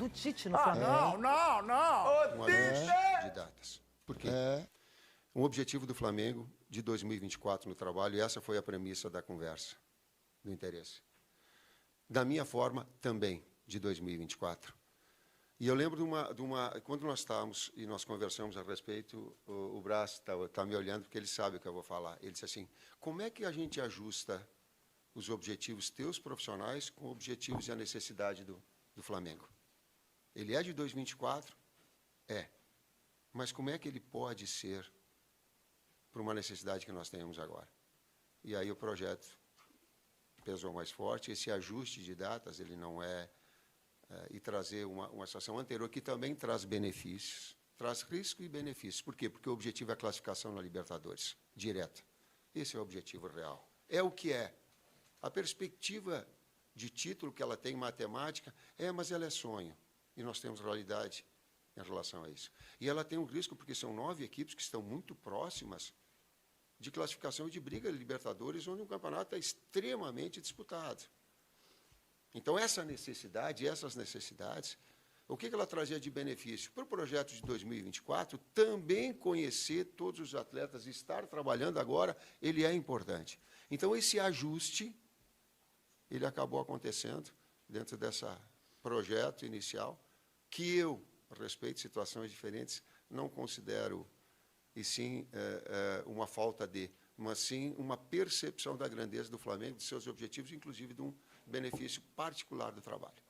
do Tite no Flamengo. Não! Uma de datas. Por quê? Um objetivo do Flamengo de 2024 no trabalho, e essa foi a premissa da conversa, do interesse. Da minha forma, também, de 2024. E eu lembro de uma quando nós estávamos e nós conversamos a respeito, o Brás está me olhando porque ele sabe o que eu vou falar. Ele disse assim, como é que a gente ajusta os objetivos teus profissionais com objetivos e a necessidade do Flamengo? Ele é de 2024? É. Mas como é que ele pode ser para uma necessidade que nós tenhamos agora? E aí o projeto pesou mais forte, esse ajuste de datas, ele não e trazer uma situação anterior que também traz benefícios, traz risco e benefícios. Por quê? Porque o objetivo é a classificação na Libertadores, direta. Esse é o objetivo real. É o que é. A perspectiva de título que ela tem em matemática mas ela é sonho. E nós temos realidade em relação a isso. E ela tem um risco, porque são 9 equipes que estão muito próximas de classificação e de briga de Libertadores, onde o campeonato é extremamente disputado. Então, essas necessidades, o que ela trazia de benefício? Para o projeto de 2024, também conhecer todos os atletas, estar trabalhando agora, ele é importante. Então, esse ajuste, ele acabou acontecendo dentro desse projeto inicial, que eu, a respeito de situações diferentes, não considero, e sim, uma falta mas sim uma percepção da grandeza do Flamengo, de seus objetivos, inclusive de um benefício particular do trabalho.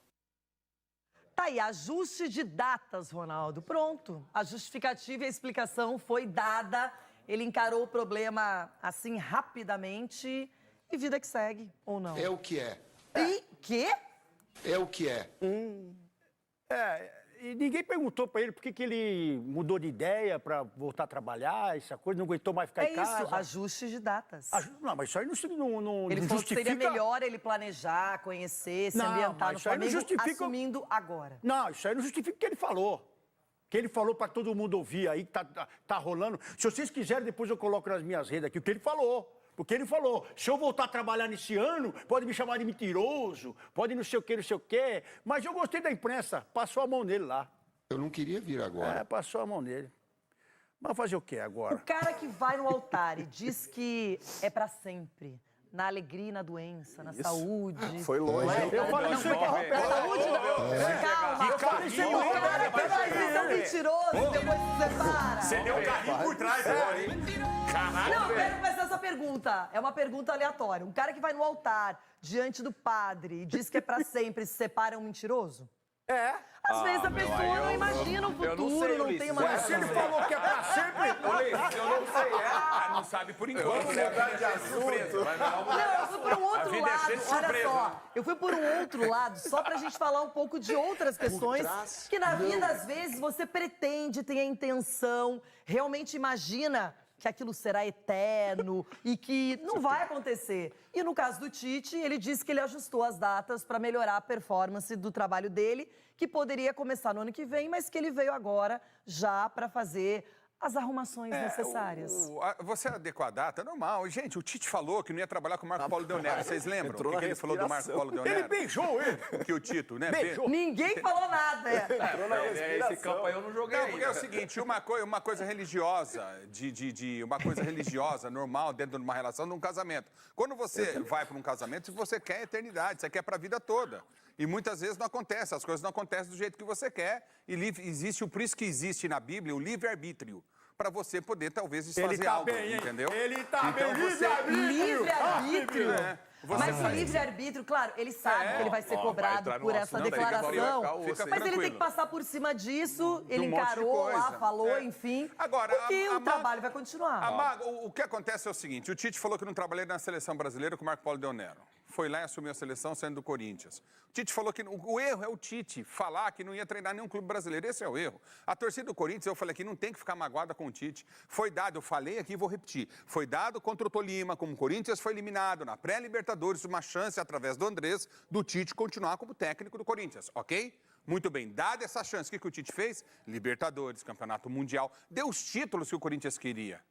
Tá aí, ajuste de datas, Ronaldo. Pronto. A justificativa e a explicação foi dada. Ele encarou o problema assim rapidamente e vida que segue, ou não? É o que é. E quê? É o que é. E ninguém perguntou pra ele por que ele mudou de ideia pra voltar a trabalhar, essa coisa, não aguentou mais ficar em casa. É isso, ajuste de datas. Não, mas isso aí não Ele não falou justifica... que seria melhor ele planejar, conhecer, se ambientar no Flamengo, assumindo agora. Não, isso aí não justifica o que ele falou. O que ele falou pra todo mundo ouvir aí, que tá rolando. Se vocês quiserem, depois eu coloco nas minhas redes aqui o que ele falou. Porque ele falou, se eu voltar a trabalhar nesse ano, pode me chamar de mentiroso, pode não sei o quê. Mas eu gostei da imprensa, passou a mão nele lá. Eu não queria vir agora. Passou a mão nele. Mas fazer o quê agora? O cara que vai no altar e diz que é pra sempre, na alegria e na doença, na saúde... Foi longe. Eu falei isso aí Na saúde, calma. Eu falei isso aí. O cara que vai ser tão mentiroso e depois se separa. Você deu um carrinho por trás agora, hein? Caralho, Não, eu quero começar essa pergunta. É uma pergunta aleatória. Um cara que vai no altar, diante do padre, e diz que é pra sempre, se separa, é um mentiroso? Às vezes a pessoa não imagina o futuro, não tem uma... Se ele falou que é pra sempre... Eu não sei, não sabe por enquanto. Vamos mudar de assunto. Não, eu fui por um outro lado, olha só. Eu fui por um outro lado, só pra gente falar um pouco de outras questões que na vida, às vezes, você pretende, tem a intenção, realmente imagina que aquilo será eterno e que não vai acontecer. E no caso do Tite, ele disse que ele ajustou as datas para melhorar a performance do trabalho dele, que poderia começar no ano que vem, mas que ele veio agora já para fazer as arrumações necessárias. Você adequar a data, é normal. Gente, o Tite falou que não ia trabalhar com o Marco Paulo Deonero. Vocês lembram o que ele falou do Marco Paulo Deonero? Ele beijou ele. Que o Tito, né? Beijou. Ninguém falou nada. Esse campo aí eu não joguei. Não, porque é o seguinte, uma coisa religiosa, uma coisa religiosa, normal, dentro de uma relação, de um casamento. Quando você vai para um casamento, você quer eternidade, você quer para a vida toda. E muitas vezes não acontece, as coisas não acontecem do jeito que você quer. E por isso que existe na Bíblia o livre-arbítrio. Para você poder, talvez, desfazer algo, entendeu? Ele tá então, bem, Livre-arbítrio? Mas o livre-arbítrio, claro, ele sabe que ele vai ser cobrado por essa declaração, mas ele tem que passar por cima disso, ele encarou lá, falou, enfim, agora, porque o trabalho vai continuar. O que acontece é o seguinte, o Tite falou que não trabalhei na seleção brasileira com o Marco Paulo Deonero. Foi lá e assumiu a seleção saindo do Corinthians. O Tite falou que o erro é o Tite falar que não ia treinar nenhum clube brasileiro. Esse é o erro. A torcida do Corinthians, eu falei aqui, não tem que ficar magoada com o Tite. Foi dado, eu falei aqui e vou repetir, foi dado contra o Tolima, como o Corinthians foi eliminado na pré-Libertadores, uma chance através do Andrés, do Tite continuar como técnico do Corinthians, ok? Muito bem, dada essa chance, o que o Tite fez? Libertadores, Campeonato Mundial, deu os títulos que o Corinthians queria.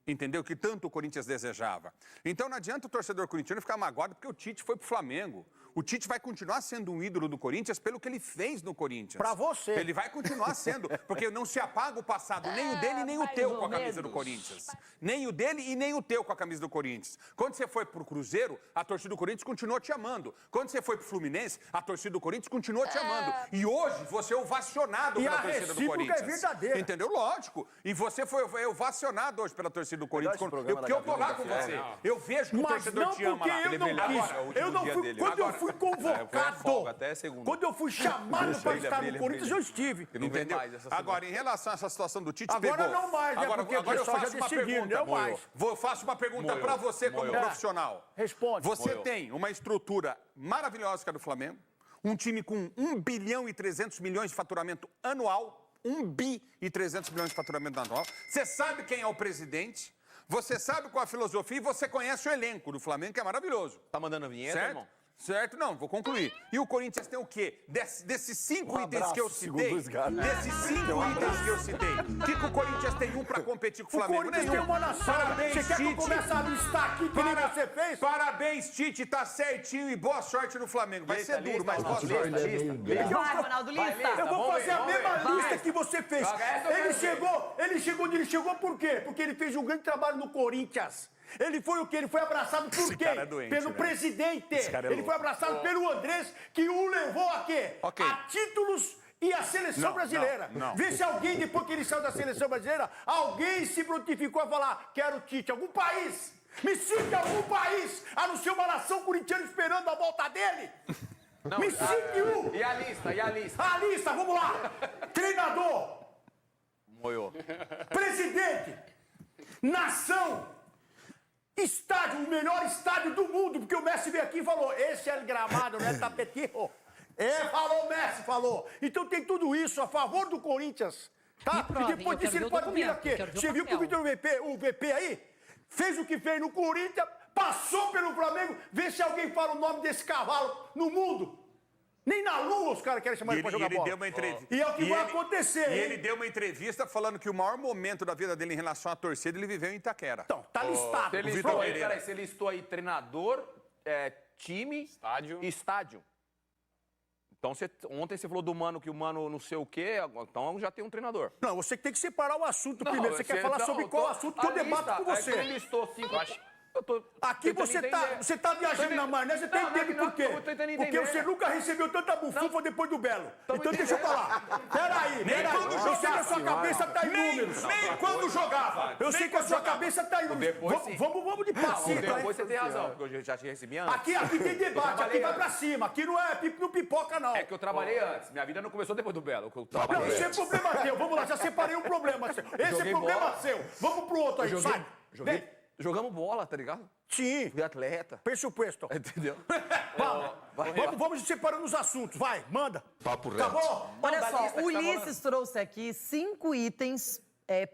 Entendeu? Que tanto o Corinthians desejava. Então não adianta o torcedor corintiano ficar magoado porque o Tite foi pro Flamengo. O Tite vai continuar sendo um ídolo do Corinthians pelo que ele fez no Corinthians. Pra você. Ele vai continuar sendo, porque não se apaga o passado, nem o dele e nem o teu com a camisa do Corinthians. Nem o dele e nem o teu com a camisa do Corinthians. Quando você foi pro Cruzeiro, a torcida do Corinthians continuou te amando. Quando você foi pro Fluminense, a torcida do Corinthians continuou te amando. E hoje você é ovacionado pela torcida do Corinthians. É verdadeira. Entendeu? Lógico. E você foi ovacionado hoje pela torcida do Corinthians. Porque eu tô lá com você. Eu vejo que o torcedor te ama lá. Eu não fui. Quando eu fui convocado, quando eu fui chamado para estar no Corinthians, eu estive. Entendeu? Agora, em relação a essa situação do Tite, agora não mais, né? Porque agora eu faço uma pergunta. Não mais. Faço uma pergunta para você como profissional. Responde. Você tem uma estrutura maravilhosa que é do Flamengo, um time com 1 bilhão e 300 milhões de faturamento anual, 1 bi e 300 milhões de faturamento anual. Você sabe quem é o presidente, você sabe qual a filosofia e você conhece o elenco do Flamengo, que é maravilhoso. Tá mandando a vinheta, certo? irmão? Certo? Não, vou concluir. E o Corinthians tem o quê? Desses 5 itens que eu citei, o que o Corinthians tem pra competir com o Flamengo? O Corinthians tem uma nação. Parabéns, Você quer que eu Tite. comece a listar aqui que nem você fez? Parabéns, Tite, tá certinho e boa sorte no Flamengo. Vai ser duro, mas boa sorte. Vai, Ronaldo, lista. Eu vou fazer a mesma lista que você fez. Ele chegou onde ele chegou por quê? Porque ele fez um grande trabalho no Corinthians. Ele foi o quê? Ele foi abraçado por quem? Pelo presidente. Ele foi abraçado pelo Andrés, que o levou a quê? A títulos e a seleção brasileira. Vê se alguém, depois que ele saiu da seleção brasileira, alguém se prontificou a falar, quero Tite. Algum país. Me cite algum país, a não ser uma nação corintiana esperando a volta dele. Me cite um. E a lista? A lista, vamos lá. Treinador. Moiou. Presidente. Nação. Estádio, o melhor estádio do mundo, porque o Messi veio aqui e falou, esse é o gramado, não é tapetinho. Falou o Messi, falou. Então tem tudo isso a favor do Corinthians, tá? E depois disso ele pode vir aqui. Você viu que o VP aí, fez o que fez no Corinthians, passou pelo Flamengo, vê se alguém fala o nome desse cavalo no mundo. Nem na lua os caras querem chamar ele pra jogar bola. Deu uma entrevista. E é o que vai acontecer. E ele deu uma entrevista falando que o maior momento da vida dele em relação à torcida, ele viveu em Itaquera. Então, tá listado. Você listou aí treinador, time e estádio. Então, ontem você falou do Mano, que o Mano não sei o quê, então já tem um treinador. Não, você tem que separar o assunto primeiro. Você quer falar sobre qual assunto que eu debato com você. Ele listou 5... Aqui você tá viajando na maionese, você tem tempo por quê? Porque você nunca recebeu tanta bufufa depois do Belo. Então deixa eu falar. Peraí. Eu sei que a sua cabeça tá em números. Nem quando jogava. Eu sei que a sua cabeça tá em números. Vamos de passinho. Depois você tem razão, porque eu já te recebi antes. Aqui tem debate, aqui vai pra cima. Aqui não pipoca, não. É que eu trabalhei antes. Minha vida não começou depois do Belo. Não, esse é problema teu. Vamos lá, já separei um problema seu. Esse é problema seu. Vamos pro outro aí, sai. Jogamos bola, tá ligado? Sim. Fui atleta. Pressuposto. Entendeu? Vamos separando os assuntos. Vai, manda. Papo reto. Acabou? Olha só, o Ulisses trouxe aqui 5 itens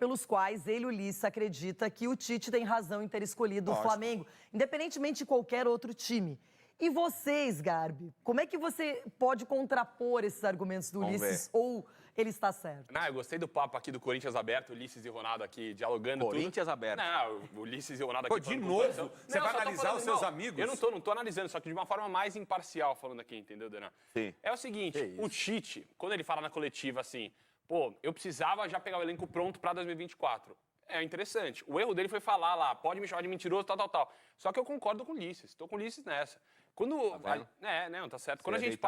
pelos quais ele, Ulisses, acredita que o Tite tem razão em ter escolhido o Flamengo, independentemente de qualquer outro time. E vocês, Garbi, como é que você pode contrapor esses argumentos do Ulisses ou ele está certo? Não, eu gostei do papo aqui do Corinthians aberto, Ulisses e Ronaldo aqui dialogando Corinthians aberto. Não, o Ulisses e o Ronaldo aqui. De novo? Você vai analisar os seus amigos? Eu não tô analisando, só que de uma forma mais imparcial falando aqui, entendeu, Denan? Sim. É o seguinte, o Tite, quando ele fala na coletiva assim, eu precisava já pegar o elenco pronto para 2024. É interessante. O erro dele foi falar lá, pode me chamar de mentiroso, tal. Só que eu concordo com o Ulisses, tô com o Ulisses nessa. Quando tá certo. Quando a gente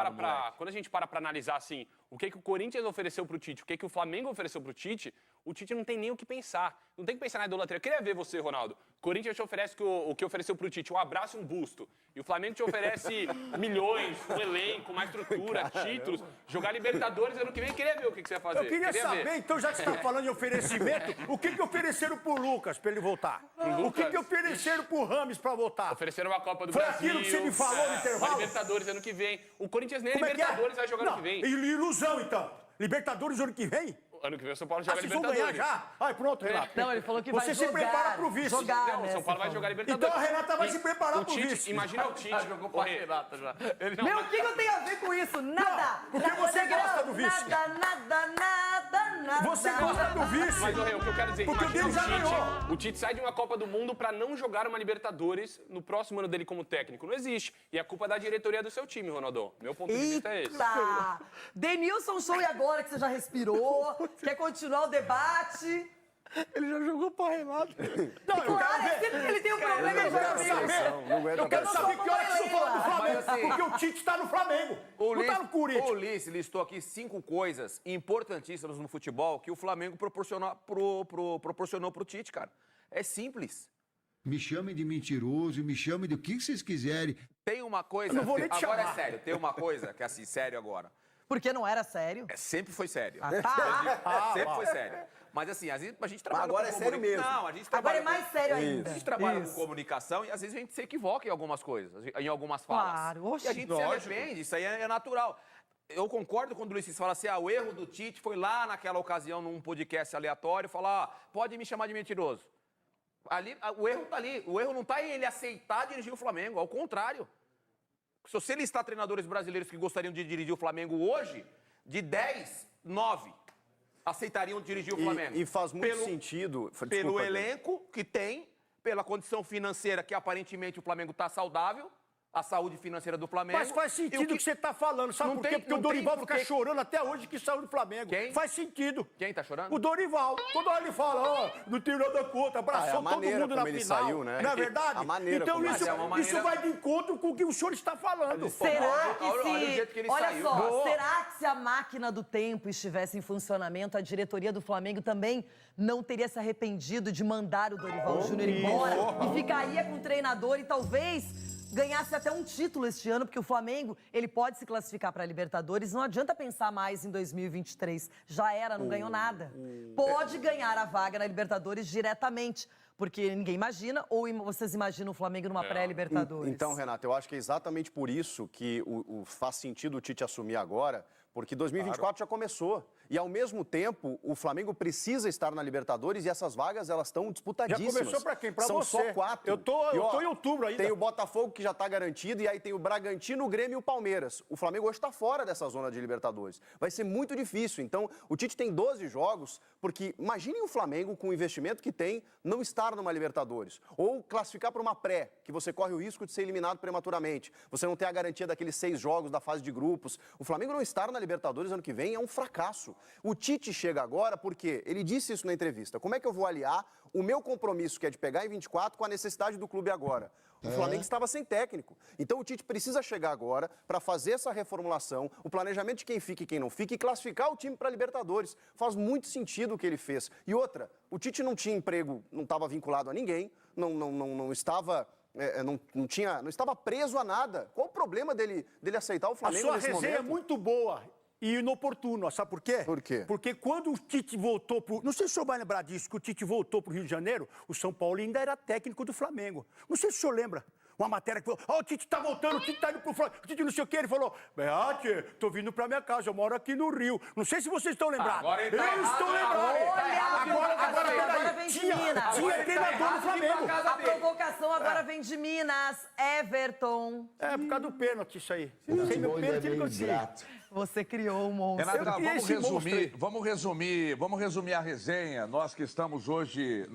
para pra analisar assim, o que o Corinthians ofereceu pro Tite, o que o Flamengo ofereceu pro Tite, o Tite não tem nem o que pensar. Não tem que pensar na idolatria. Eu queria ver você, Ronaldo. O Corinthians te oferece o que ofereceu pro Tite, um abraço e um busto. E o Flamengo te oferece milhões, um elenco, uma estrutura, títulos, jogar Libertadores ano que vem. Eu queria ver o que você ia fazer. Eu queria saber, então, já que você está falando em oferecimento, o que ofereceram pro Lucas para ele voltar? O que ofereceram pro Rames para voltar? Ofereceram uma Copa do Foi Brasil. Aquilo que você me falou no intervalo? Libertadores ano que vem. O Corinthians nem Como Libertadores vai jogar ano que vem. Ilusão, então. Libertadores ano que vem? Ano que vem o São Paulo joga Vocês vão Libertadores. ganhar já? Ai, pronto, Renato. Não, ele falou que vai jogar. Você se prepara pro vice. Não, o São Paulo vai jogar Libertadores. Então a Renata vai se preparar pro Tite, vice. Imagina o Tite. Jogou com a Renata já. Meu, o que eu tenho a ver com isso? Nada! Porque você gosta do vice. Nada. Você gosta do vice. Mas, o que eu quero dizer, Porque o imagina dele já ganhou. o Tite sai de uma Copa do Mundo pra não jogar uma Libertadores no próximo ano dele como técnico. Não existe. E é culpa da diretoria do seu time, Ronaldo. Meu ponto de vista é esse. Eita! Denilson, show e agora que você já respirou? Quer continuar o debate? Ele já jogou pra Renato. Não, eu Claro, quero é ver. sempre que ele tem um problema, ele Eu joga quero comigo. saber. Eu quero saber que hora que você fala do Flamengo. Mas assim- Porque o Tite tá no Flamengo. Não tá no Corinthians. O Ulisses listou aqui 5 coisas importantíssimas no futebol que o Flamengo proporcionou pro Tite, cara. É simples. Me chamem de mentiroso, me chamem de o que vocês quiserem. Tem uma coisa... Eu não vou nem te agora chamar. é sério. Tem uma coisa que é assim, sério agora. Porque não era sério. Sempre foi sério. Tá. Sempre foi sério. Mas assim, às vezes a gente trabalha agora com é sério mesmo. Não, a gente Agora trabalha é mais sério ainda. A gente trabalha com comunicação e às vezes a gente se equivoca em algumas coisas, em algumas falas. Claro, oxe. E a gente se arrepende, isso aí é natural. Eu concordo quando o Luiz fala assim, o erro do Tite foi lá naquela ocasião, num podcast aleatório, falar, pode me chamar de mentiroso. Ali, o erro tá ali. O erro não tá em ele aceitar dirigir o Flamengo, ao contrário. Se você listar treinadores brasileiros que gostariam de dirigir o Flamengo hoje, de 10, 9 aceitariam dirigir o Flamengo. E faz muito sentido. Pelo elenco que tem, pela condição financeira que aparentemente o Flamengo está saudável, a saúde financeira do Flamengo. Mas faz sentido o que você tá falando. Sabe Não por quê? tem- Porque o não tem Dorival por fica quê. chorando até hoje que saiu do Flamengo. Quem? Faz sentido. Quem tá chorando? O Dorival. Toda hora ele fala, não tirou da conta, abraçou é a todo maneira mundo na como ele final. saiu, né? Não é verdade? A maneira então como ele isso, saiu. É uma maneira- isso vai de encontro com o que o senhor está falando. Será que olha o jeito que ele Olha saiu. só, Boa. será que se a máquina do tempo estivesse em funcionamento, a diretoria do Flamengo também não teria se arrependido de mandar o Dorival Júnior embora e ficaria com o treinador e talvez ganhasse até um título este ano, porque o Flamengo, ele pode se classificar para a Libertadores, não adianta pensar mais em 2023. Já era, não ganhou nada. Pode ganhar a vaga na Libertadores diretamente, porque ninguém imagina, ou vocês imaginam o Flamengo numa pré-Libertadores? Então, Renato, eu acho que é exatamente por isso que faz sentido o Tite assumir agora, porque 2024 já começou. E, ao mesmo tempo, o Flamengo precisa estar na Libertadores e essas vagas, elas estão disputadíssimas. Já começou pra quem? Pra São você. só 4. Eu tô em outubro ainda. Tem o Botafogo, que já está garantido, e aí tem o Bragantino, o Grêmio e o Palmeiras. O Flamengo hoje está fora dessa zona de Libertadores. Vai ser muito difícil. Então, o Tite tem 12 jogos, porque imaginem o Flamengo, com o investimento que tem, não estar numa Libertadores. Ou classificar para uma pré, que você corre o risco de ser eliminado prematuramente. Você não tem a garantia daqueles 6 jogos da fase de grupos. O Flamengo não estar na Libertadores ano que vem é um fracasso. O Tite chega agora porque ele disse isso na entrevista. Como é que eu vou aliar o meu compromisso, que é de pegar em 24, com a necessidade do clube agora? O Flamengo estava sem técnico. Então o Tite precisa chegar agora para fazer essa reformulação, o planejamento de quem fica e quem não fica e classificar o time para a Libertadores. Faz muito sentido o que ele fez. E outra, o Tite não tinha emprego, não estava vinculado a ninguém, não estava... não estava preso a nada. Qual o problema dele aceitar o A Flamengo sua nesse resenha momento? é muito boa e inoportuna, sabe por quê? Por quê? Porque quando o Tite voltou pro... Não sei se o senhor vai lembrar disso, que o Tite voltou pro Rio de Janeiro, o São Paulo ainda era técnico do Flamengo. Não sei se o senhor lembra. Uma matéria que falou, o Tite tá voltando, o Tite tá indo pro Flamengo, o Tite não sei o quê. Ele falou, tô vindo pra minha casa, eu moro aqui no Rio. Não sei se vocês estão lembrados. Agora ele tá Eu errado, estou né? lembrado. Agora vem de Minas. Tinha treinador no Flamengo. A provocação agora vem de Minas. Everton. É, por causa do pênalti isso aí. Sem meu pênalti ele conseguia. Você criou um monstro. Renata, Eu criei esse monstro aí. vamos resumir a resenha. Nós que estamos hoje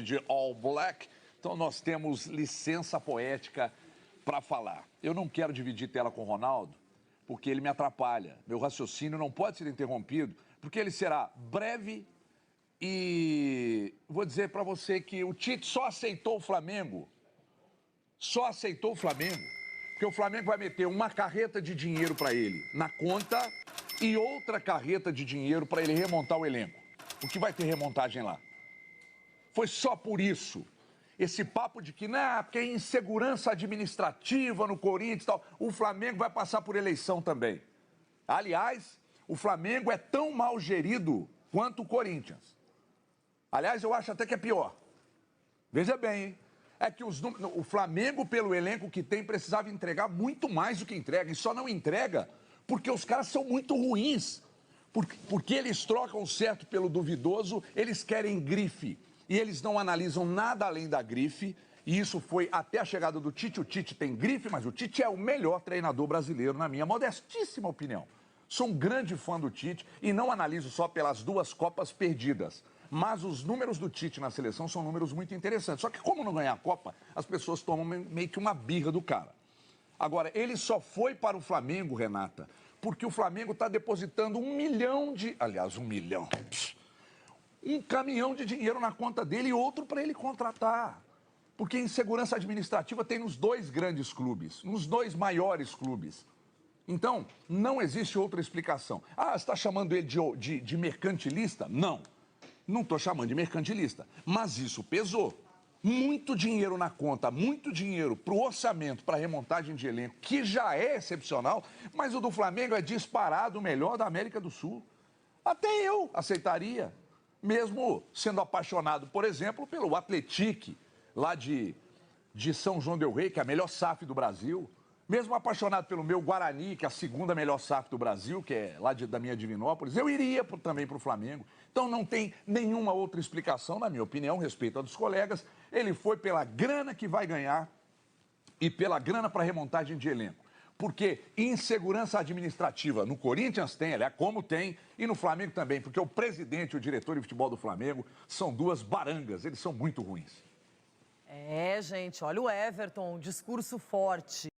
de All Black, então nós temos licença poética para falar. Eu não quero dividir tela com o Ronaldo, porque ele me atrapalha. Meu raciocínio não pode ser interrompido, porque ele será breve e vou dizer para você que o Tite só aceitou o Flamengo. Só aceitou o Flamengo. Porque o Flamengo vai meter uma carreta de dinheiro para ele na conta e outra carreta de dinheiro para ele remontar o elenco. O que vai ter remontagem lá? Foi só por isso. Esse papo de que, porque é insegurança administrativa no Corinthians e tal. O Flamengo vai passar por eleição também. Aliás, o Flamengo é tão mal gerido quanto o Corinthians. Aliás, eu acho até que é pior. Veja bem, hein? É que o Flamengo, pelo elenco que tem, precisava entregar muito mais do que entrega. E só não entrega porque os caras são muito ruins. Porque eles trocam o certo pelo duvidoso, eles querem grife. E eles não analisam nada além da grife. E isso foi até a chegada do Tite. O Tite tem grife, mas o Tite é o melhor treinador brasileiro, na minha modestíssima opinião. Sou um grande fã do Tite e não analiso só pelas 2 Copas perdidas. Mas os números do Tite na seleção são números muito interessantes. Só que como não ganhar a Copa, as pessoas tomam meio que uma birra do cara. Agora, ele só foi para o Flamengo, Renata, porque o Flamengo está depositando 1 milhão de... Aliás, 1 milhão. Um caminhão de dinheiro na conta dele e outro para ele contratar. Porque insegurança administrativa tem nos 2 grandes clubes, nos 2 maiores clubes. Então, não existe outra explicação. Ah, você está chamando ele de mercantilista? Não. Não estou chamando de mercantilista, mas isso pesou. Muito dinheiro na conta, muito dinheiro para o orçamento, para a remontagem de elenco, que já é excepcional, mas o do Flamengo é disparado o melhor da América do Sul. Até eu aceitaria, mesmo sendo apaixonado, por exemplo, pelo Atlético, lá de São João del Rei, que é a melhor SAF do Brasil. Mesmo apaixonado pelo meu Guarani, que é a 2ª melhor SAF do Brasil, que é lá da minha Divinópolis, eu iria também para o Flamengo. Então não tem nenhuma outra explicação, na minha opinião, respeito a dos colegas. Ele foi pela grana que vai ganhar e pela grana para remontagem de elenco. Porque insegurança administrativa no Corinthians tem, aliás, como tem, e no Flamengo também, porque o presidente e o diretor de futebol do Flamengo são 2 barangas, eles são muito ruins. É, gente, olha o Everton, discurso forte.